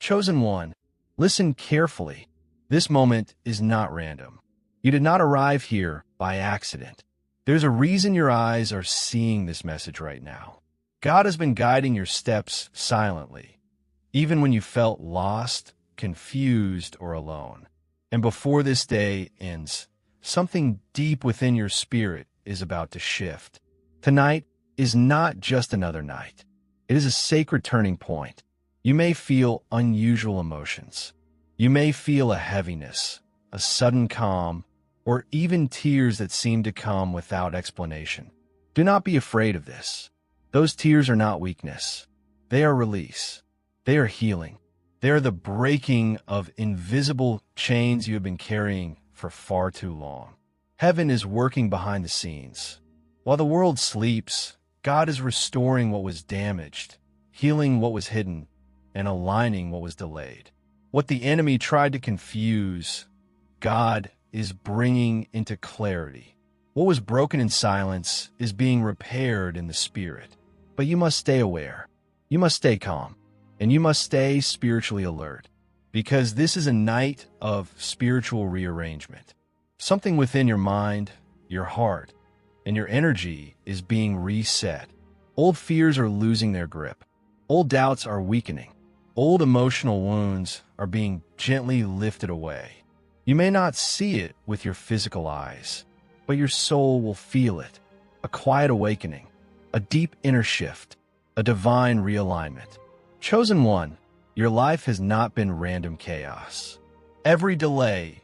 Chosen one, listen carefully. This moment is not random. You did not arrive here by accident. There's a reason your eyes are seeing this message right now. God has been guiding your steps silently, even when you felt lost, confused, or alone. And before this day ends, something deep within your spirit is about to shift. Tonight is not just another night. It is a sacred turning point. You may feel unusual emotions. You may feel a heaviness, a sudden calm, or even tears that seem to come without explanation. Do not be afraid of this. Those tears are not weakness. They are release. They are healing. They are the breaking of invisible chains you have been carrying for far too long. Heaven is working behind the scenes. While the world sleeps, God is restoring what was damaged, healing what was hidden, and aligning what was delayed. What the enemy tried to confuse, God is bringing into clarity. What was broken in silence is being repaired in the spirit. But you must stay aware. You must stay calm. And you must stay spiritually alert. Because this is a night of spiritual rearrangement. Something within your mind, your heart, and your energy is being reset. Old fears are losing their grip. Old doubts are weakening. Old emotional wounds are being gently lifted away. You may not see it with your physical eyes, but your soul will feel it. A quiet awakening, a deep inner shift, a divine realignment. Chosen one, your life has not been random chaos. Every delay,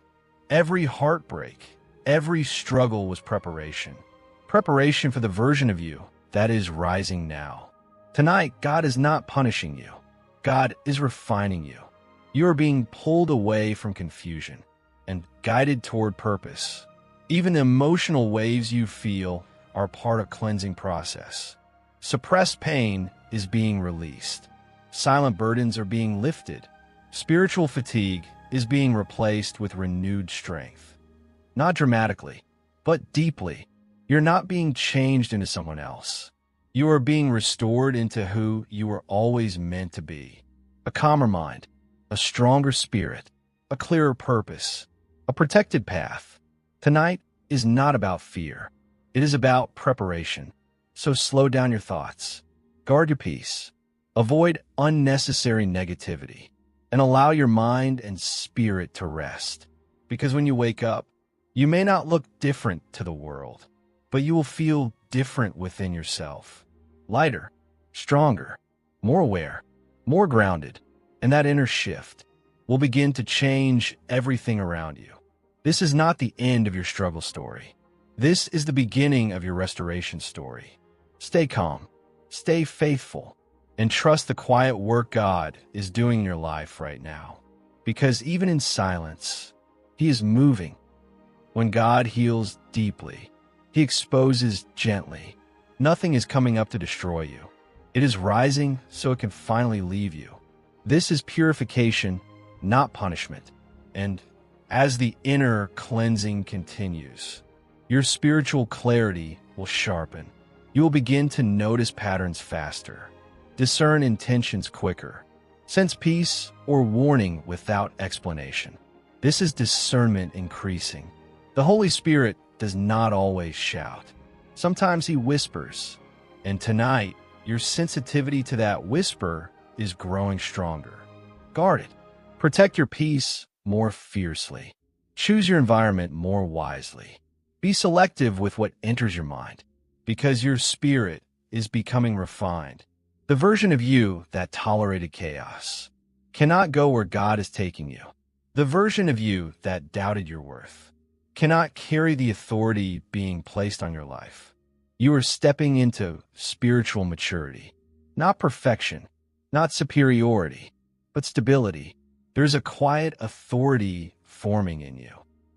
every heartbreak, every struggle was preparation. Preparation for the version of you that is rising now. Tonight, God is not punishing you. God is refining you. You are being pulled away from confusion and guided toward purpose. Even the emotional waves you feel are part of cleansing process. Suppressed pain is being released. Silent burdens are being lifted. Spiritual fatigue is being replaced with renewed strength. Not dramatically, but deeply. You're not being changed into someone else. You are being restored into who you were always meant to be. A calmer mind, a stronger spirit, a clearer purpose, a protected path. Tonight is not about fear. It is about preparation. So slow down your thoughts. Guard your peace. Avoid unnecessary negativity. And allow your mind and spirit to rest. Because when you wake up, you may not look different to the world, but you will feel different within yourself. Lighter, stronger, more aware, more grounded. And that inner shift will begin to change everything around you. This is not the end of your struggle story. This is the beginning of your restoration story. Stay calm, stay faithful, and trust the quiet work God is doing in your life right now. Because even in silence, He is moving. When God heals deeply, He exposes gently. Nothing is coming up to destroy you. It is rising so it can finally leave you. This is purification, not punishment. And as the inner cleansing continues, your spiritual clarity will sharpen. You will begin to notice patterns faster, discern intentions quicker, sense peace or warning without explanation. This is discernment increasing. The Holy Spirit does not always shout. Sometimes He whispers, and tonight, your sensitivity to that whisper is growing stronger. Guard it. Protect your peace more fiercely. Choose your environment more wisely. Be selective with what enters your mind, because your spirit is becoming refined. The version of you that tolerated chaos cannot go where God is taking you. The version of you that doubted your worth cannot carry the authority being placed on your life. You are stepping into spiritual maturity, not perfection, not superiority, but stability. There's a quiet authority forming in you.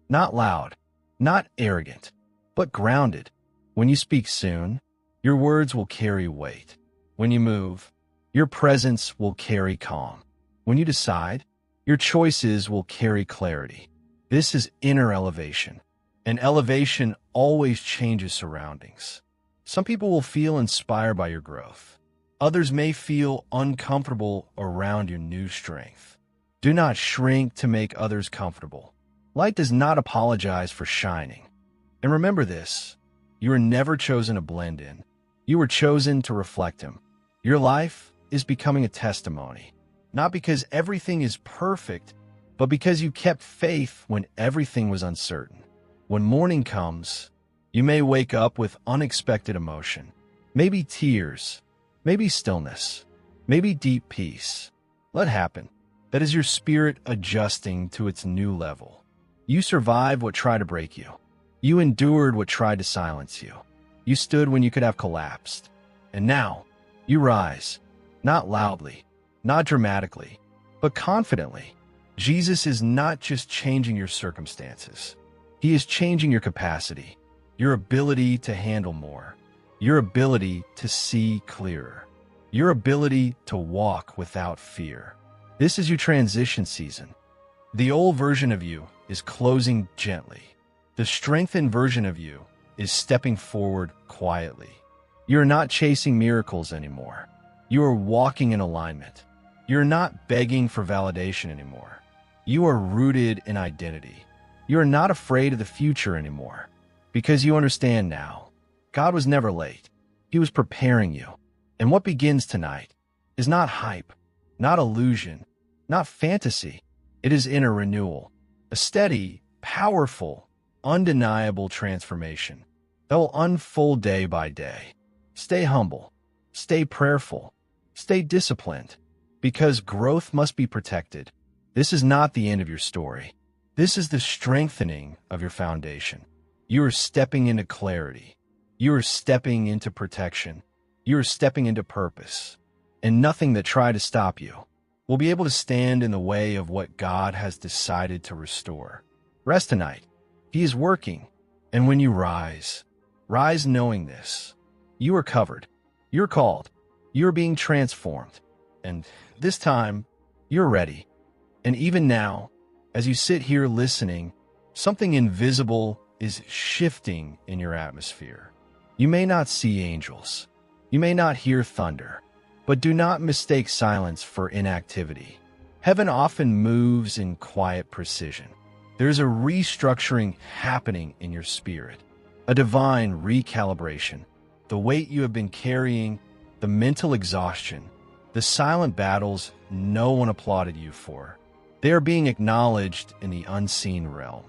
Not loud, not arrogant, but grounded. When you speak soon, your words will carry weight. When you move, your presence will carry calm. When you decide, your choices will carry clarity. This is inner elevation, and elevation always changes surroundings. Some people will feel inspired by your growth. Others may feel uncomfortable around your new strength. Do not shrink to make others comfortable. Light does not apologize for shining. And remember this, you were never chosen to blend in. You were chosen to reflect Him. Your life is becoming a testimony, not because everything is perfect, but because you kept faith when everything was uncertain. When morning comes, you may wake up with unexpected emotion, maybe tears, maybe stillness, maybe deep peace. Let happen. That is your spirit adjusting to its new level. You survived what tried to break you. You endured what tried to silence you. You stood when you could have collapsed. And now, you rise, not loudly, not dramatically, but confidently. Jesus is not just changing your circumstances. He is changing your capacity, your ability to handle more, your ability to see clearer, your ability to walk without fear. This is your transition season. The old version of you is closing gently. The strengthened version of you is stepping forward quietly. You are not chasing miracles anymore. You are walking in alignment. You are not begging for validation anymore. You are rooted in identity. You are not afraid of the future anymore, because you understand now. God was never late. He was preparing you. And what begins tonight is not hype, not illusion, not fantasy. It is inner renewal, a steady, powerful, undeniable transformation that will unfold day by day. Stay humble, stay prayerful, stay disciplined, because growth must be protected. This is not the end of your story. This is the strengthening of your foundation. You are stepping into clarity. You are stepping into protection. You are stepping into purpose. And nothing that tried to stop you will be able to stand in the way of what God has decided to restore. Rest tonight. He is working. And when you rise, rise knowing this. You are covered. You're called. You're being transformed. And this time, you're ready. And even now, as you sit here listening, something invisible is shifting in your atmosphere. You may not see angels. You may not hear thunder. But do not mistake silence for inactivity. Heaven often moves in quiet precision. There's a restructuring happening in your spirit, a divine recalibration. The weight you have been carrying, the mental exhaustion, the silent battles no one applauded you for. They are being acknowledged in the unseen realm.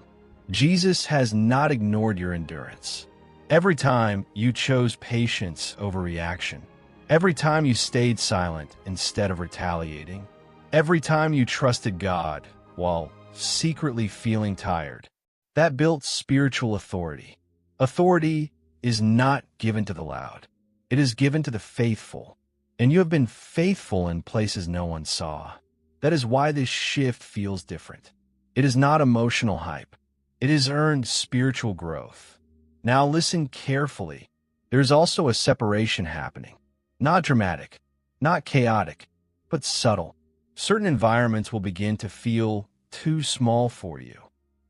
Jesus has not ignored your endurance. Every time you chose patience over reaction, every time you stayed silent instead of retaliating, every time you trusted God while secretly feeling tired, that built spiritual authority. Authority is not given to the loud. It is given to the faithful. And you have been faithful in places no one saw. That is why this shift feels different. It is not emotional hype. It has earned spiritual growth. Now listen carefully. There's also a separation happening. Not dramatic, not chaotic, but subtle. Certain environments will begin to feel too small for you.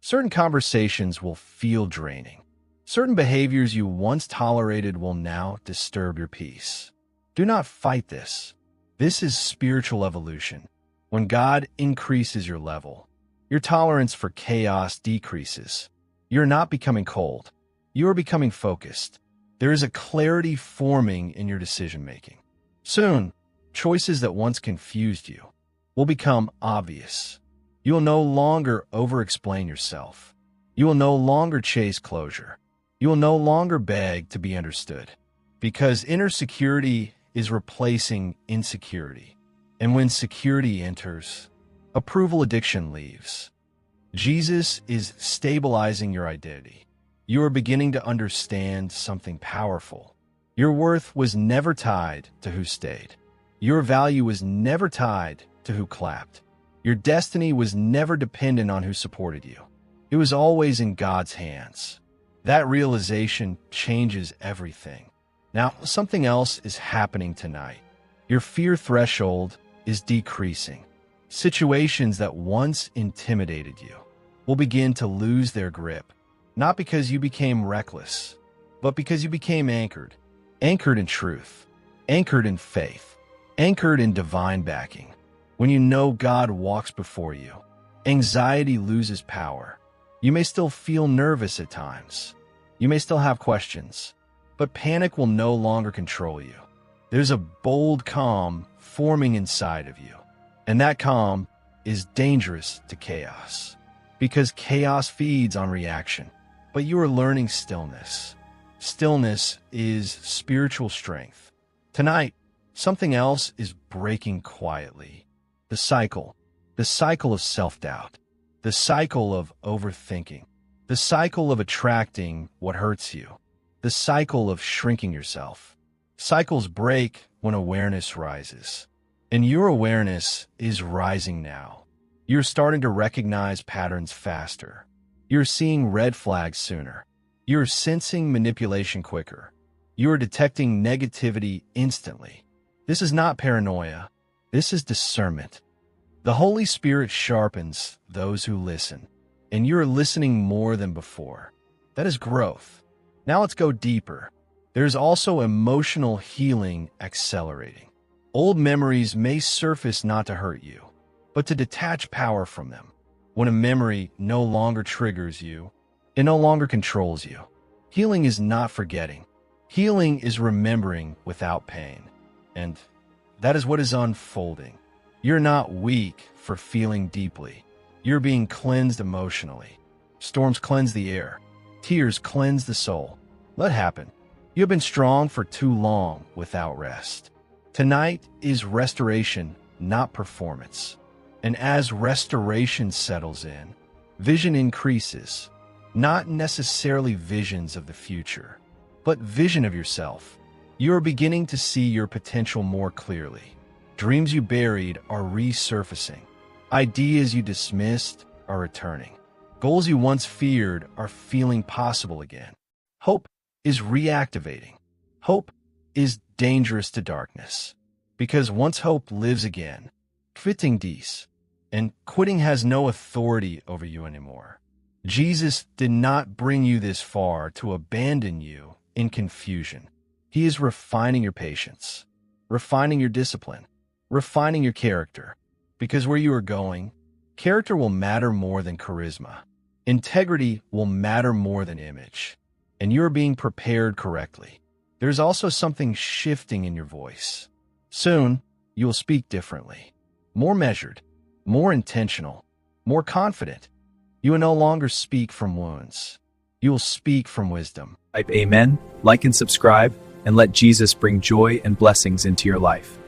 Certain conversations will feel draining. Certain behaviors you once tolerated will now disturb your peace. Do not fight this. This is spiritual evolution. When God increases your level, your tolerance for chaos decreases. You're not becoming cold. You are becoming focused. There is a clarity forming in your decision-making. Soon, choices that once confused you will become obvious. You will no longer over-explain yourself. You will no longer chase closure. You will no longer beg to be understood, because inner security is replacing insecurity. And when security enters, approval addiction leaves. Jesus is stabilizing your identity. You are beginning to understand something powerful. Your worth was never tied to who stayed. Your value was never tied to who clapped. Your destiny was never dependent on who supported you. It was always in God's hands. That realization changes everything. Now, something else is happening tonight. Your fear threshold is decreasing. Situations that once intimidated you will begin to lose their grip. Not because you became reckless, but because you became anchored. Anchored in truth, anchored in faith, anchored in divine backing. when you know God walks before you, anxiety loses power. You may still feel nervous at times. You may still have questions, but panic will no longer control you. There's a bold calm forming inside of you, and that calm is dangerous to chaos, because chaos feeds on reaction. But you are learning stillness. Stillness is spiritual strength. Tonight, something else is breaking quietly. The cycle of self-doubt, the cycle of overthinking, the cycle of attracting what hurts you, the cycle of shrinking yourself. Cycles break when awareness rises. And your awareness is rising now. You're starting to recognize patterns faster. You're seeing red flags sooner. You're sensing manipulation quicker. You're detecting negativity instantly. This is not paranoia. This is discernment. The Holy Spirit sharpens those who listen, and you're listening more than before. That is growth. Now let's go deeper. There's also emotional healing accelerating. Old memories may surface not to hurt you, but to detach power from them. When a memory no longer triggers you, it no longer controls you. Healing is not forgetting. Healing is remembering without pain. And that is what is unfolding. You're not weak for feeling deeply. You're being cleansed emotionally. Storms cleanse the air. Tears cleanse the soul. Let happen. You have been strong for too long without rest. Tonight is restoration, not performance. And as restoration settles in, vision increases. Not necessarily visions of the future, but vision of yourself. You are beginning to see your potential more clearly. Dreams you buried are resurfacing. Ideas you dismissed are returning. Goals you once feared are feeling possible again. Hope is reactivating. Hope is dangerous to darkness, because once hope lives again, quitting dies, and quitting has no authority over you anymore. Jesus did not bring you this far to abandon you in confusion. He is refining your patience, refining your discipline, refining your character, because where you are going, character will matter more than charisma. Integrity will matter more than image, and you are being prepared correctly. There's also something shifting in your voice. Soon, you will speak differently, more measured, more intentional, more confident. You will no longer speak from wounds. You will speak from wisdom. Type amen, like and subscribe, and let Jesus bring joy and blessings into your life.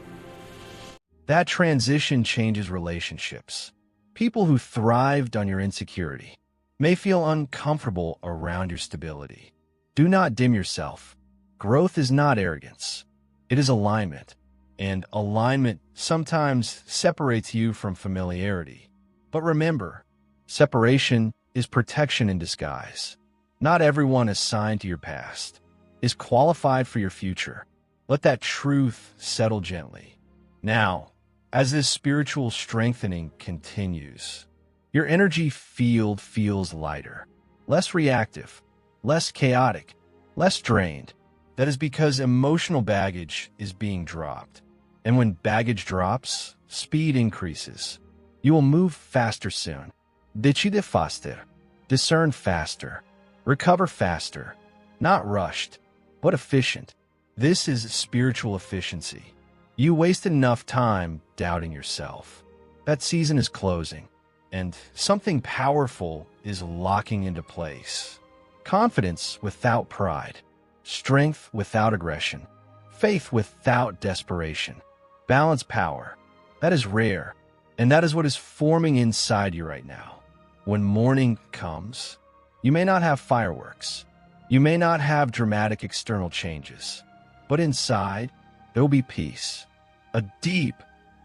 That transition changes relationships. People who thrived on your insecurity may feel uncomfortable around your stability. Do not dim yourself. Growth is not arrogance. It is alignment. And alignment sometimes separates you from familiarity. But remember, separation is protection in disguise. Not everyone assigned to your past is qualified for your future. Let that truth settle gently. Now, as this spiritual strengthening continues, your energy field feels lighter, less reactive, less chaotic, less drained. That is because emotional baggage is being dropped. And when baggage drops, speed increases. You will move faster soon. Decide faster. Discern faster. Recover faster. Not rushed, but efficient. This is spiritual efficiency. You wasted enough time doubting yourself. That season is closing, and something powerful is locking into place. Confidence without pride. Strength without aggression. Faith without desperation. Balanced power. That is rare, and that is what is forming inside you right now. When morning comes, you may not have fireworks. You may not have dramatic external changes, but inside, there will be peace, a deep,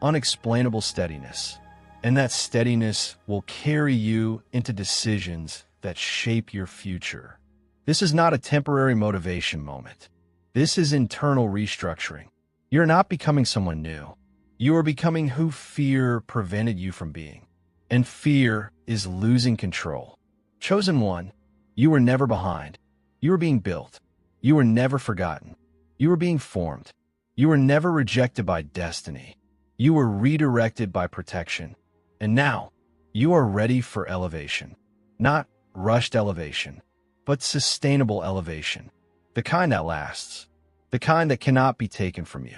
unexplainable steadiness, and that steadiness will carry you into decisions that shape your future. This is not a temporary motivation moment. This is internal restructuring. You're not becoming someone new. You are becoming who fear prevented you from being. And fear is losing control. Chosen one, you were never behind. You were being built. You were never forgotten. You were being formed. You were never rejected by destiny. You were redirected by protection. And now, you are ready for elevation. Not rushed elevation, but sustainable elevation. The kind that lasts. The kind that cannot be taken from you.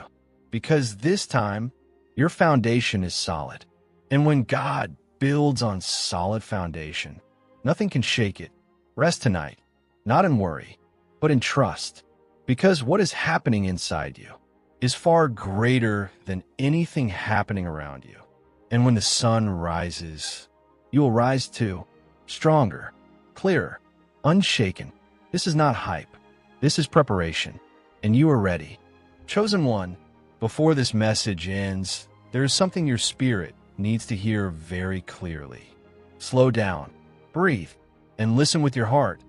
Because this time, your foundation is solid. And when God builds on solid foundation, nothing can shake it. Rest tonight, not in worry, but in trust. Because what is happening inside you is far greater than anything happening around you. And when the sun rises, you will rise too, stronger, clearer, unshaken. This is not hype. This is preparation. And you are ready. Chosen one, before this message ends, there is something your spirit needs to hear very clearly. Slow down, breathe, and listen with your heart,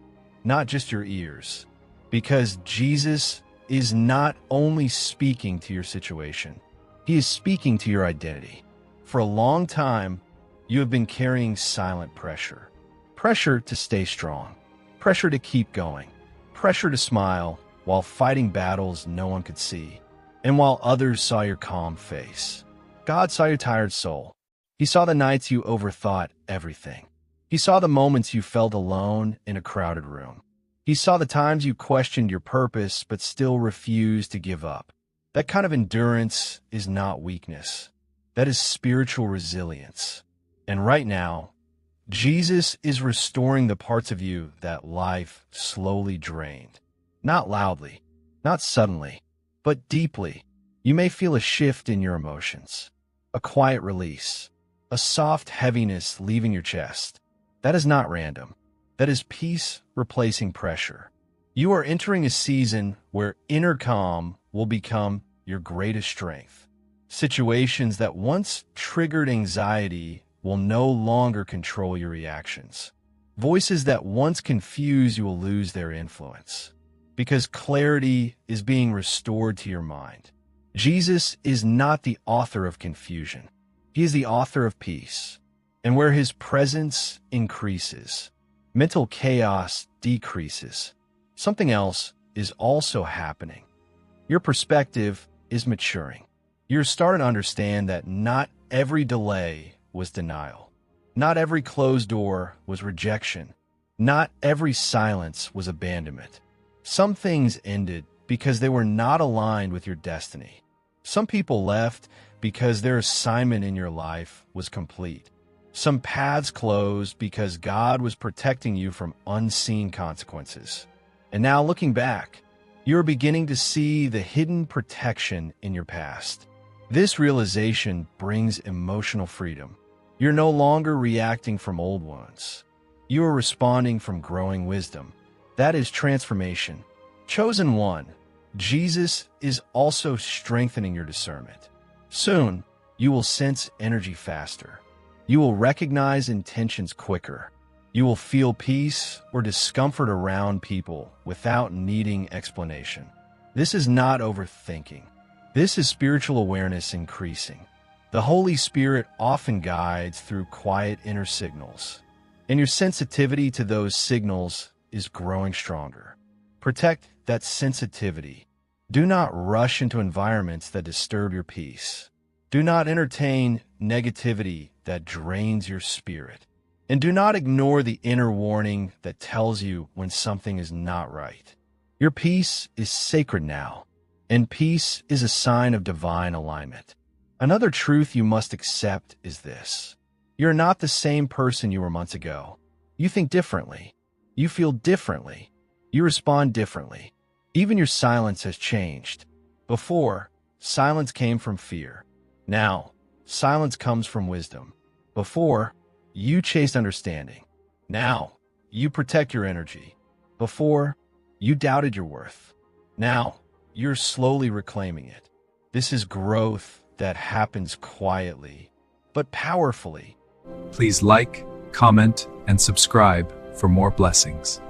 not just your ears. Because Jesus is not only speaking to your situation, he is speaking to your identity. For a long time, you have been carrying silent pressure. Pressure to stay strong. Pressure to keep going. Pressure to smile while fighting battles no one could see. And while others saw your calm face. God saw your tired soul. He saw the nights you overthought everything. He saw the moments you felt alone in a crowded room. He saw the times you questioned your purpose but still refused to give up. That kind of endurance is not weakness. That is spiritual resilience. And right now, Jesus is restoring the parts of you that life slowly drained. Not loudly, not suddenly, but deeply. You may feel a shift in your emotions, a quiet release, a soft heaviness leaving your chest. That is not random. That is peace replacing pressure. You are entering a season where inner calm will become your greatest strength. Situations that once triggered anxiety will no longer control your reactions. Voices that once confused you will lose their influence. Because clarity is being restored to your mind. Jesus is not the author of confusion. He is the author of peace. And where his presence increases, mental chaos decreases. Something else is also happening. Your perspective is maturing. You're starting to understand that not every delay was denial. Not every closed door was rejection. Not every silence was abandonment. Some things ended because they were not aligned with your destiny. Some people left because their assignment in your life was complete. Some paths closed because God was protecting you from unseen consequences. And now looking back, you're beginning to see the hidden protection in your past. This realization brings emotional freedom. You're no longer reacting from old wounds. You are responding from growing wisdom. That is transformation. Chosen one, Jesus is also strengthening your discernment. Soon, you will sense energy faster. You will recognize intentions quicker. You will feel peace or discomfort around people without needing explanation. This is not overthinking. This is spiritual awareness increasing. The Holy Spirit often guides through quiet inner signals, and your sensitivity to those signals is growing stronger. Protect that sensitivity. Do not rush into environments that disturb your peace. Do not entertain negativity that drains your spirit. And do not ignore the inner warning that tells you when something is not right. Your peace is sacred now, and peace is a sign of divine alignment. Another truth you must accept is this. You're not the same person you were months ago. You think differently. You feel differently. You respond differently. Even your silence has changed. Before, silence came from fear. Now, silence comes from wisdom. Before, you chased understanding. Now, you protect your energy. Before, you doubted your worth. Now, you're slowly reclaiming it. This is growth that happens quietly, but powerfully. Please like, comment, and subscribe for more blessings.